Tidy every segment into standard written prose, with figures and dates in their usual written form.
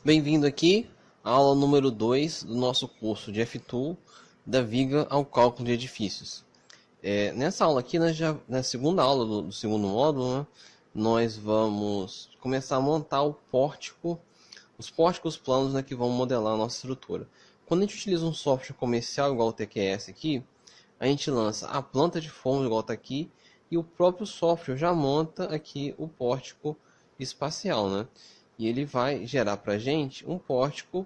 Bem-vindo aqui à aula número 2 do nosso curso de F-Tool, da viga ao cálculo de edifícios. Nessa aula aqui, na segunda aula do segundo módulo, né, nós vamos começar a montar o pórtico, os pórticos planos, né, que vão modelar a nossa estrutura. Quando a gente utiliza um software comercial igual o TQS aqui, a gente lança a planta de forma igual está aqui, e o próprio software já monta aqui o pórtico espacial, né? E ele vai gerar para a gente um pórtico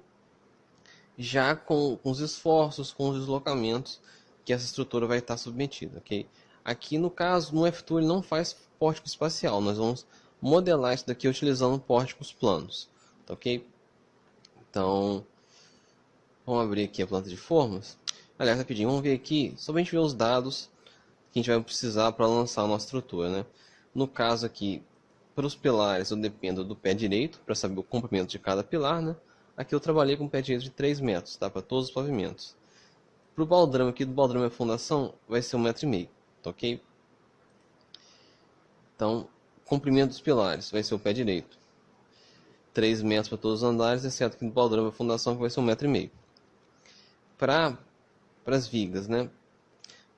já com os esforços, com os deslocamentos que essa estrutura vai estar submetida, ok? Aqui no caso, no F-Tool ele não faz pórtico espacial, nós vamos modelar isso daqui utilizando pórticos planos, tá ok? Então, vamos abrir aqui a planta de formas. Aliás, rapidinho, vamos ver aqui, só para a gente ver os dados que a gente vai precisar para lançar a nossa estrutura, né? No caso aqui, para os pilares eu dependo do pé direito, para saber o comprimento de cada pilar, né? Aqui eu trabalhei com um pé direito de 3 metros, tá? Para todos os pavimentos. Para o baldrame aqui, do baldrame à fundação, vai ser 1,5 m, tá ok? Então, comprimento dos pilares vai ser o pé direito. 3 metros para todos os andares, exceto aqui do baldrame à fundação, que vai ser 1,5 m. Para as vigas, né?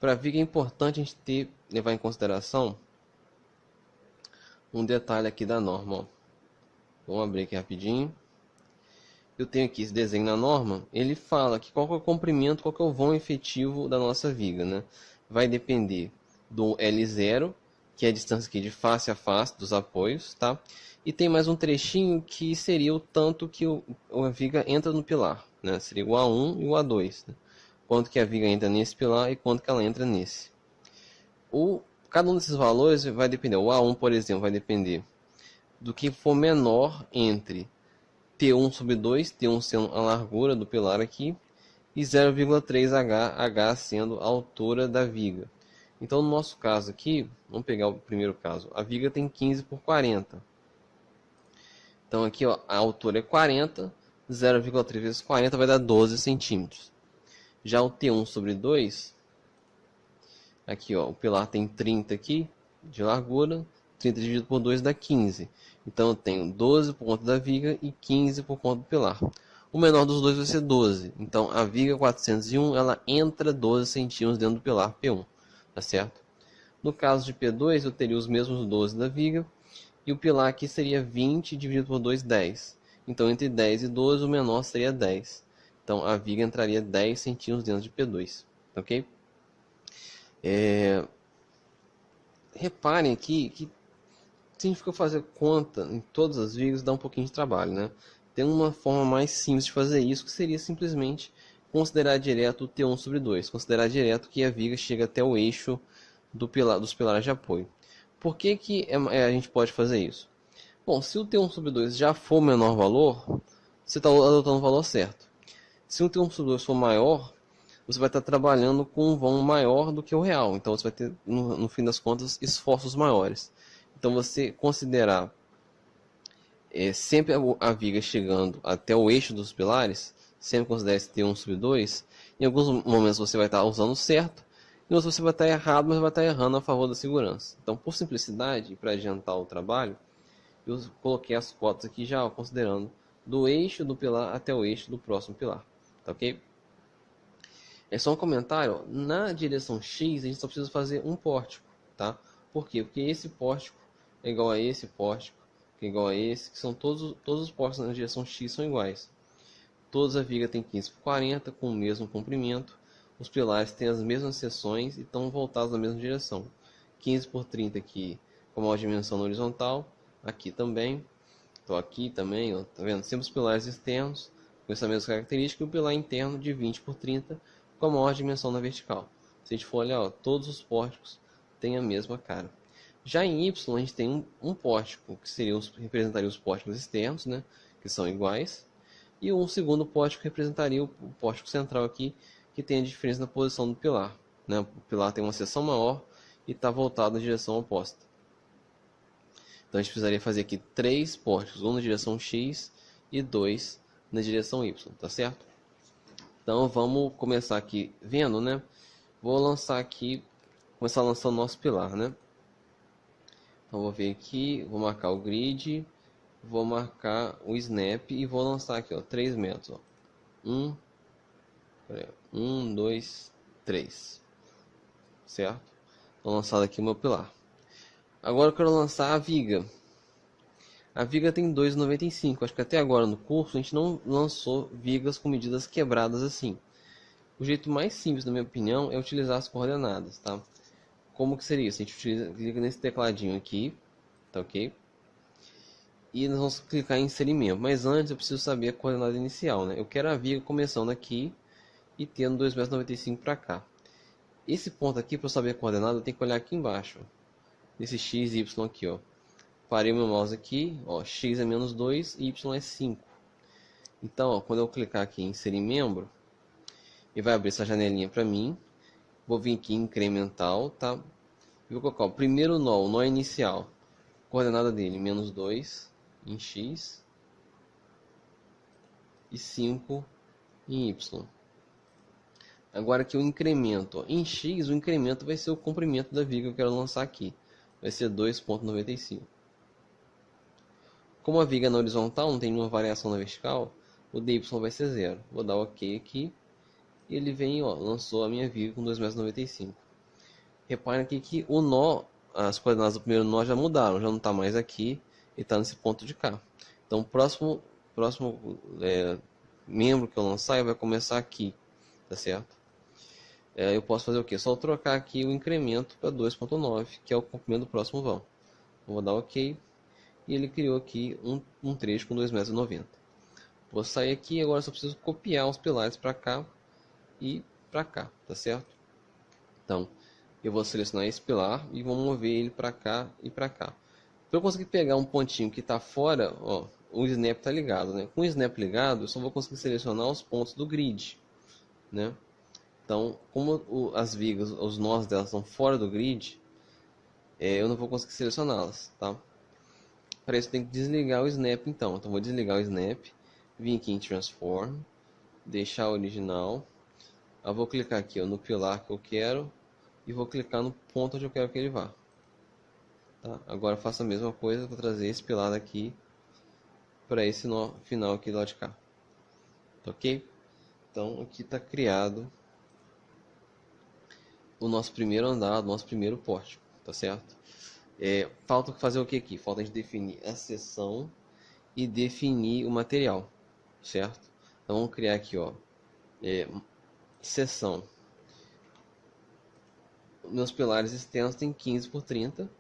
Para a viga é importante a gente levar em consideração um detalhe aqui da norma, ó. Vamos abrir aqui rapidinho. Eu tenho aqui esse desenho na norma, ele fala que qual que é o comprimento, qual que é o vão efetivo da nossa viga, né? Vai depender do L0, que é a distância aqui de face a face dos apoios, tá? E tem mais um trechinho que seria o tanto que a viga entra no pilar, né? Seria o A1 e o A2, né? Quanto que a viga entra nesse pilar e quanto que ela entra nesse. Cada um desses valores vai depender, o A1, por exemplo, vai depender do que for menor entre T1 sobre 2, T1 sendo a largura do pilar aqui, e 0,3H, H sendo a altura da viga. Então, no nosso caso aqui, vamos pegar o primeiro caso, a viga tem 15 por 40. Então aqui ó, a altura é 40, 0,3 vezes 40 vai dar 12 centímetros. Já o T1 sobre 2, aqui ó, o pilar tem 30 aqui de largura, 30 dividido por 2 dá 15. Então eu tenho 12 por conta da viga e 15 por conta do pilar. O menor dos dois vai ser 12. Então a viga 401 ela entra 12 centímetros dentro do pilar P1, tá certo? No caso de P2 eu teria os mesmos 12 da viga e o pilar aqui seria 20 dividido por 2, 10. Então entre 10 e 12 o menor seria 10. Então a viga entraria 10 centímetros dentro de P2, ok? Reparem aqui que se a gente for fazer conta em todas as vigas, dá um pouquinho de trabalho, né? Tem uma forma mais simples de fazer isso, que seria simplesmente considerar direto o T1 sobre 2. Considerar direto que a viga chega até o eixo dos pilares de apoio. Por que, a gente pode fazer isso? Bom, se o T1 sobre 2 já for o menor valor, você está adotando o valor certo. Se o T1 sobre 2 for maior, você vai estar trabalhando com um vão maior do que o real. Então você vai ter, no fim das contas, esforços maiores. Então você considerar sempre a viga chegando até o eixo dos pilares, sempre considere esse T1 sobre 2, em alguns momentos você vai estar usando certo, em outros você vai estar errado, mas vai estar errando a favor da segurança. Então, por simplicidade, para adiantar o trabalho, eu coloquei as cotas aqui já considerando do eixo do pilar até o eixo do próximo pilar, tá ok? É só um comentário, na direção X a gente só precisa fazer um pórtico, tá? Por quê? Porque esse pórtico é igual a esse pórtico, que é igual a esse, que são todos os pórticos na direção X são iguais. Todas a viga tem 15 por 40, com o mesmo comprimento. Os pilares têm as mesmas seções e estão voltados na mesma direção. 15 por 30 aqui com a maior dimensão na horizontal, aqui também. Então aqui também, ó, tá vendo? Sempre os pilares externos com essa mesma característica e o pilar interno de 20 por 30 com a maior dimensão na vertical. Se a gente for olhar, ó, todos os pórticos têm a mesma cara. Já em Y a gente tem um pórtico que representaria os pórticos externos, né, que são iguais, e um segundo pórtico representaria o pórtico central aqui, que tem a diferença na posição do pilar, né? O pilar tem uma seção maior e está voltado na direção oposta. Então a gente precisaria fazer aqui 3 pórticos, um na direção X e 2 na direção Y, tá certo? Então vamos começar aqui vendo, né? Vou lançar aqui, começar lançando o nosso pilar, né? Então vou vir aqui, vou marcar o grid, vou marcar o snap e vou lançar aqui, ó, 3 metros, ó. 1, 2, 3, certo? Vou lançar aqui o meu pilar. Agora eu quero lançar a viga. A viga tem 2,95. Acho que até agora no curso a gente não lançou vigas com medidas quebradas assim. O jeito mais simples, na minha opinião, é utilizar as coordenadas, tá? Como que seria isso? A gente clica nesse tecladinho aqui, tá ok? E nós vamos clicar em inserir membro. Mas antes eu preciso saber a coordenada inicial, né? Eu quero a viga começando aqui e tendo 2,95 m para cá. Esse ponto aqui, para eu saber a coordenada, eu tenho que olhar aqui embaixo, nesse x e y aqui, ó. Parei o meu mouse aqui, ó, x é menos 2 e y é 5. Então, ó, quando eu clicar aqui em inserir membro, ele vai abrir essa janelinha para mim. Vou vir aqui em incremental, tá? E vou colocar o primeiro nó, o nó inicial. Coordenada dele, menos 2 em x e 5 em y. Agora aqui o incremento, ó. Em x o incremento vai ser o comprimento da viga que eu quero lançar aqui. Vai ser 2,95. Como a viga é na horizontal, não tem nenhuma variação na vertical, o dy vai ser 0. Vou dar OK aqui. E ele vem, ó, lançou a minha viga com 2,95 m. Reparem aqui que o nó, as coordenadas do primeiro nó já mudaram, já não está mais aqui e está nesse ponto de cá. Então o próximo membro que eu lançar vai começar aqui, tá certo? Eu posso fazer o que? Só trocar aqui o incremento para 2,9, que é o comprimento do próximo vão. Vou dar OK e ele criou aqui um trecho com 2,90 m. Vou sair aqui e agora só preciso copiar os pilares para cá e para cá, tá certo? Então, eu vou selecionar esse pilar e vou mover ele para cá e para cá. Para eu conseguir pegar um pontinho que está fora, ó, o snap está ligado, né? Com o snap ligado, eu só vou conseguir selecionar os pontos do grid, né? Então, como as vigas, os nós delas estão fora do grid, eu não vou conseguir selecioná-las, tá? Para isso, eu tenho que desligar o snap, então. Então, vou desligar o snap, vir aqui em Transform, deixar o original. Eu vou clicar aqui, ó, no pilar que eu quero e vou clicar no ponto onde eu quero que ele vá. Tá? Agora faço a mesma coisa, vou trazer esse pilar daqui para esse nó final aqui do lado de cá. Tá ok? Então aqui está criado o nosso primeiro andar, o nosso primeiro pórtico, tá certo? Falta fazer o que aqui? Falta a gente definir a seção e definir o material, certo? Então vamos criar aqui, ó, seção. Meus pilares externos tem 15 por 30.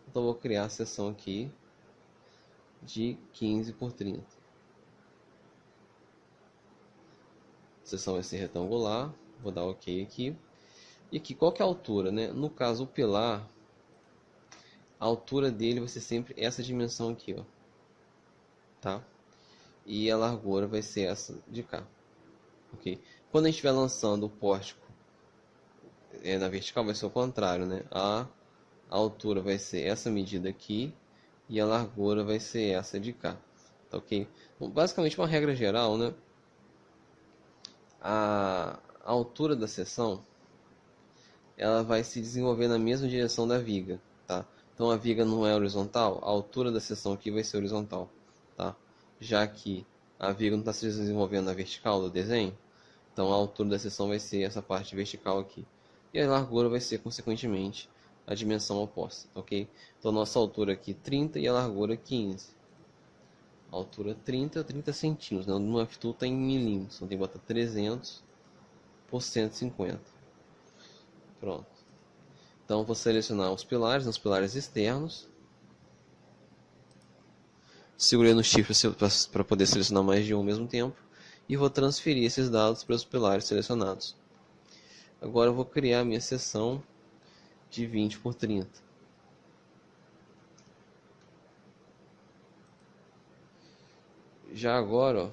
Então vou criar a seção aqui de 15 por 30. A seção vai ser retangular. Vou dar OK aqui. E aqui, qual que é a altura, né? No caso, o pilar, a altura dele vai ser sempre essa dimensão aqui, ó. Tá? E a largura vai ser essa de cá. Ok? Quando a gente estiver lançando o pórtico na vertical, vai ser o contrário, né? A altura vai ser essa medida aqui e a largura vai ser essa de cá, tá ok? Bom, basicamente uma regra geral, né? A altura da seção ela vai se desenvolver na mesma direção da viga, tá? Então a viga não é horizontal, a altura da seção aqui vai ser horizontal, tá? Já que a viga não está se desenvolvendo na vertical do desenho, então a altura da seção vai ser essa parte vertical aqui. E a largura vai ser, consequentemente, a dimensão oposta, ok? Então nossa altura aqui 30 e a largura 15. A altura 30 centímetros, né? No F-Tool está em milímetros, então tem que botar 300 por 150. Pronto. Então vou selecionar os pilares externos. Segurei no Shift para poder selecionar mais de um ao mesmo tempo. E vou transferir esses dados para os pilares selecionados. Agora eu vou criar a minha seção de 20 por 30. Já agora,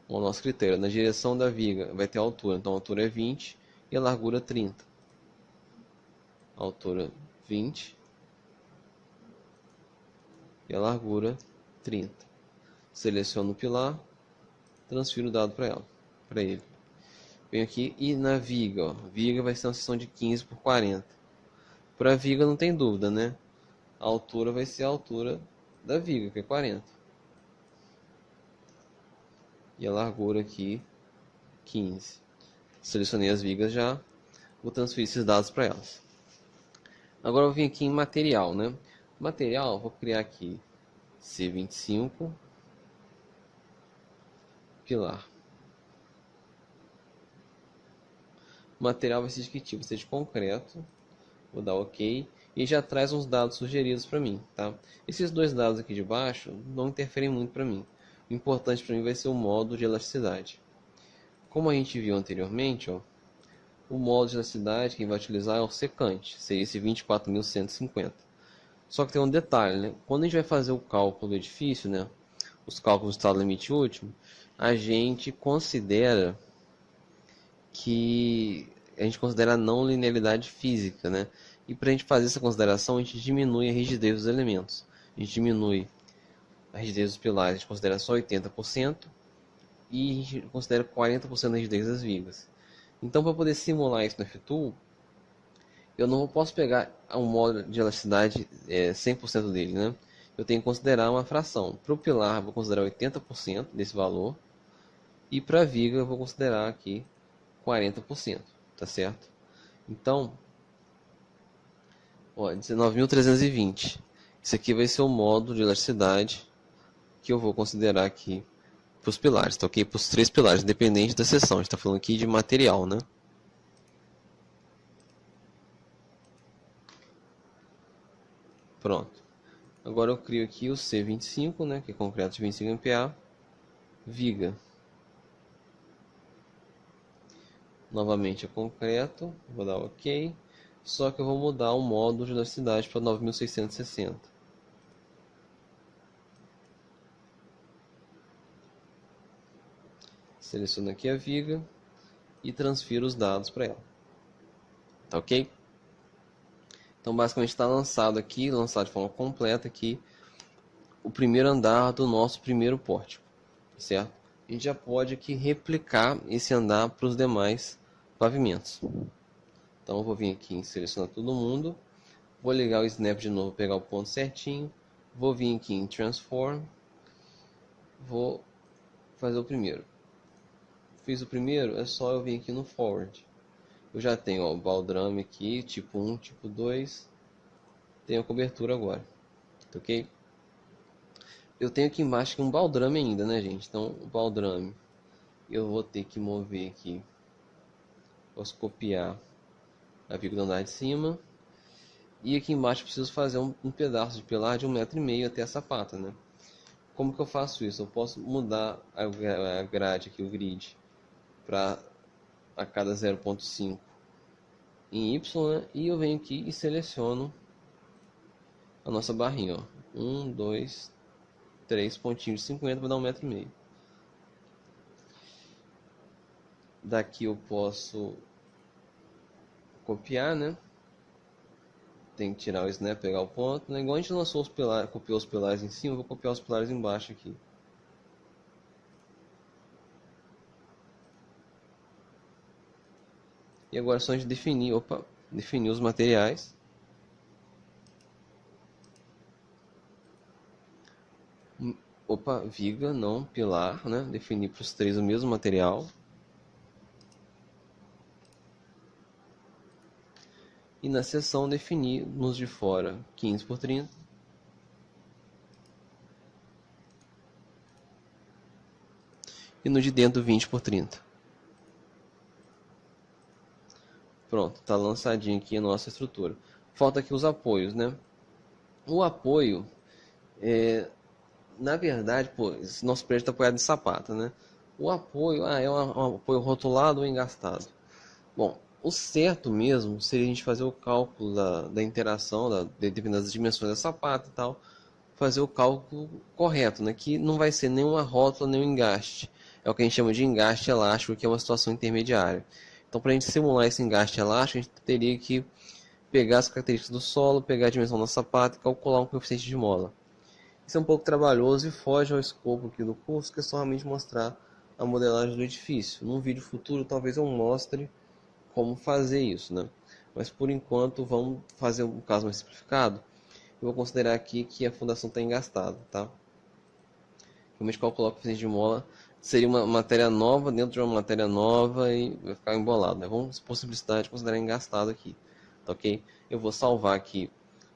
ó, o nosso critério, na direção da viga vai ter a altura, então a altura é 20 e a largura 30. A altura 20 e a largura 30. Seleciono o pilar, transfiro o dado para ele. Venho aqui e na viga, ó, viga vai ser uma seção de 15 por 40. Para a viga não tem dúvida, né? a altura vai ser a altura da viga, que é 40. E a largura aqui, 15. Selecionei as vigas já, vou transferir esses dados para elas. Agora eu vim aqui em material, né? Material, vou criar aqui C25, pilar. O material vai ser de que tipo? Vai ser de concreto. Vou dar OK. E já traz uns dados sugeridos para mim, tá? Esses dois dados aqui de baixo não interferem muito para mim. O importante para mim vai ser o modo de elasticidade. Como a gente viu anteriormente, ó, o modo de elasticidade que vai utilizar é o secante, seria esse 24.150. Só que tem um detalhe, né? Quando a gente vai fazer o cálculo do edifício, né, os cálculos do estado limite último, a gente considera a não linearidade física, né? E para a gente fazer essa consideração, a gente diminui a rigidez dos elementos. A gente diminui a rigidez dos pilares, a gente considera só 80% e a gente considera 40% da rigidez das vigas. Então, para poder simular isso no FTool, eu não posso pegar um modo de elasticidade 100% dele, né? Eu tenho que considerar uma fração. Para o pilar, eu vou considerar 80% desse valor. E para a viga, eu vou considerar aqui 40%, tá certo? Então, ó, 19.320. Isso aqui vai ser o modo de elasticidade que eu vou considerar aqui para os pilares, tá ok? Para os 3 pilares, independente da seção. A gente está falando aqui de material, né? Pronto. Agora eu crio aqui o C25, né? Que é concreto de 25 MPa. Viga. Novamente é concreto. Vou dar OK. Só que eu vou mudar o modo de elasticidade para 9.660. Seleciono aqui a viga e transfiro os dados para ela. Tá ok? Então basicamente está lançado aqui, lançado de forma completa aqui, o primeiro andar do nosso primeiro pórtico, certo? A gente já pode aqui replicar esse andar para os demais pavimentos. Então eu vou vir aqui em selecionar todo mundo, vou ligar o snap de novo, pegar o ponto certinho, vou vir aqui em transform, vou fazer o primeiro. Fiz o primeiro, é só eu vir aqui no forward. Eu já tenho ó, o baldrame aqui, tipo 1, tipo 2. Tenho a cobertura agora, ok? Eu tenho aqui embaixo um baldrame ainda, né, gente? Então, o baldrame eu vou ter que mover aqui. Posso copiar a viga do andar de cima. E aqui embaixo eu preciso fazer um pedaço de pilar de 1,5 m até a sapata, né? Como que eu faço isso? Eu posso mudar a grade aqui, o grid, para a cada 0,5 em Y, né? E eu venho aqui e seleciono a nossa barrinha, ó. 1, 2, 3 pontinhos de 50, vou dar 1,5 m. Daqui eu posso copiar, né? Tem que tirar o snap, pegar o ponto, né? Igual a gente lançou os pilares, copiou os pilares em cima, eu vou copiar os pilares embaixo aqui. E agora é só a gente definir, definir os materiais. Viga, não, pilar, né? Definir para os 3 o mesmo material. E na seção definir nos de fora 15 por 30. E no de dentro 20 por 30. Pronto, está lançadinho aqui a nossa estrutura. Falta aqui os apoios, né? O apoio, na verdade, pô, esse nosso prédio está apoiado em sapata, né? O apoio, é um apoio rotulado ou engastado. Bom, o certo mesmo seria a gente fazer o cálculo da interação, dependendo das dimensões da sapata e tal, fazer o cálculo correto, né? Que não vai ser nenhuma rótula, nem um engaste. É o que a gente chama de engaste elástico, que é uma situação intermediária. Então, para a gente simular esse engaste elástico, a gente teria que pegar as características do solo, pegar a dimensão da sapata e calcular um coeficiente de mola. Isso é um pouco trabalhoso e foge ao escopo aqui do curso, que é somente mostrar a modelagem do edifício. Num vídeo futuro, talvez eu mostre como fazer isso, né? Mas por enquanto, vamos fazer um caso mais simplificado. eu vou considerar aqui que a fundação está engastada, tá? Realmente qual eu coloco o de mola seria uma matéria nova dentro de uma matéria nova e vai ficar embolado, né? Vamos, por simplicidade, considerar engastado aqui, tá ok? Eu vou salvar aqui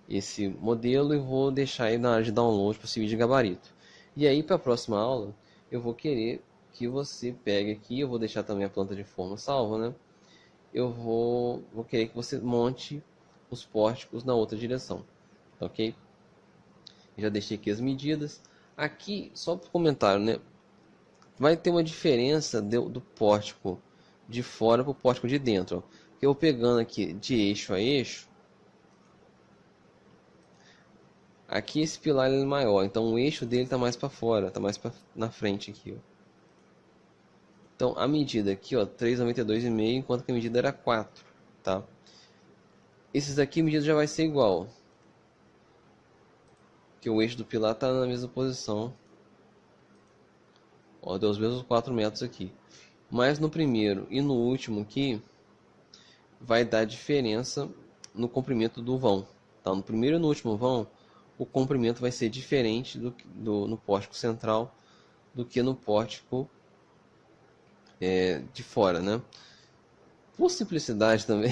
esse modelo e vou deixar aí na área de download para servir de gabarito. E aí, para a próxima aula, eu vou querer que você pegue aqui, eu vou deixar também a planta de forma salva, né? Eu vou querer que você monte os pórticos na outra direção, tá ok? Já deixei aqui as medidas. Aqui, só para comentário, né? Vai ter uma diferença do pórtico de fora para o pórtico de dentro. Ó. Eu pegando aqui de eixo a eixo, aqui esse pilar é maior, então o eixo dele está mais para fora, está mais na frente aqui. Ó. Então a medida aqui, ó, 3,92,5, enquanto que a medida era 4, tá? Esses aqui a medida já vai ser igual, que o eixo do pilar está na mesma posição. Ó, deu os mesmos 4 metros aqui. Mas no primeiro e no último aqui vai dar diferença no comprimento do vão. Tá? No primeiro e no último vão, o comprimento vai ser diferente no pórtico central do que no pórtico de fora, né? Por simplicidade também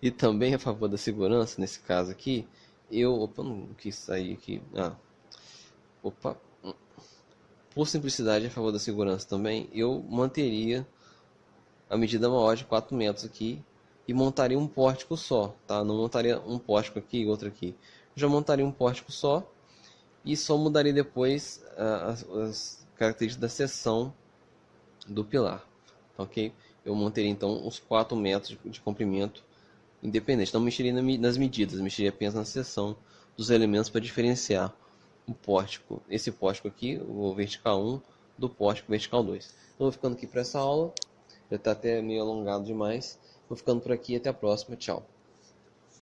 e também a favor da segurança nesse caso aqui, opa, não quis sair aqui. Opa. Por simplicidade a favor da segurança também, eu manteria a medida maior de 4 metros aqui e montaria um pórtico só, tá? Não montaria um pórtico aqui e outro aqui. Já montaria um pórtico só e só mudaria depois as características da seção do pilar, ok? Eu manteria então os 4 metros de comprimento independente. Não mexeria nas medidas, mexeria apenas na seção dos elementos para diferenciar o pórtico, esse pórtico aqui, o vertical 1, do pórtico vertical 2. Então vou ficando aqui para essa aula, já está até meio alongado demais. Vou ficando por aqui, até a próxima, tchau.